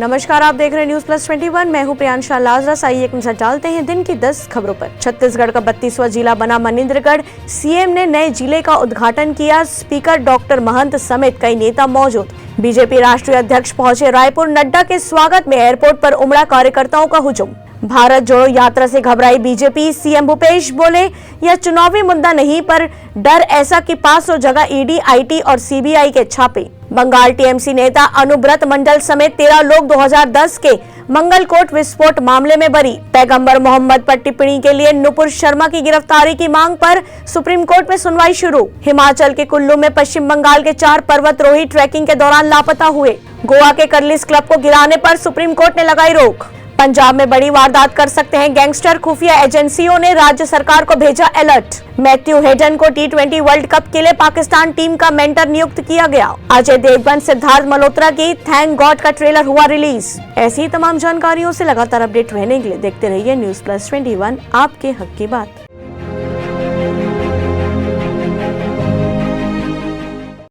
नमस्कार, आप देख रहे हैं न्यूज प्लस 21। मैं हूं प्रियांशा लाजरस। आइए एक नजर डालते हैं दिन की 10 खबरों पर। छत्तीसगढ़ का 32वां जिला बना मनिंद्रगढ़। सीएम ने नए जिले का उद्घाटन किया। स्पीकर डॉक्टर महंत समेत कई नेता मौजूद। बीजेपी राष्ट्रीय अध्यक्ष पहुंचे रायपुर। नड्डा के स्वागत में एयरपोर्ट पर उमड़ा कार्यकर्ताओं का हुजूम। भारत जोड़ो यात्रा से घबराई बीजेपी। सीएम भूपेश बोले, यह चुनावी मुद्दा नहीं, पर डर ऐसा कि 500 जगह ईडी, आईटी और सीबीआई के छापे। बंगाल टीएमसी नेता अनुब्रत मंडल समेत 13 लोग 2010 के मंगलकोट विस्फोट मामले में बरी। पैगंबर मोहम्मद पर टिप्पणी के लिए नुपुर शर्मा की गिरफ्तारी की मांग पर सुप्रीम कोर्ट में सुनवाई शुरू। हिमाचल के कुल्लू में पश्चिम बंगाल के 4 पर्वतारोही ट्रैकिंग के दौरान लापता हुए। गोवा के कर्लिस क्लब को गिराने पर सुप्रीम कोर्ट ने लगाई रोक। पंजाब में बड़ी वारदात कर सकते हैं गैंगस्टर। खुफिया एजेंसियों ने राज्य सरकार को भेजा अलर्ट। मैथ्यू हेडन को T20 वर्ल्ड कप के लिए पाकिस्तान टीम का मेंटर नियुक्त किया गया। अजय देवगन, सिद्धार्थ मल्होत्रा की थैंक गॉड का ट्रेलर हुआ रिलीज। ऐसी तमाम जानकारियों से लगातार अपडेट रहने के लिए देखते रहिए न्यूज प्लस 21, आपके हक की बात।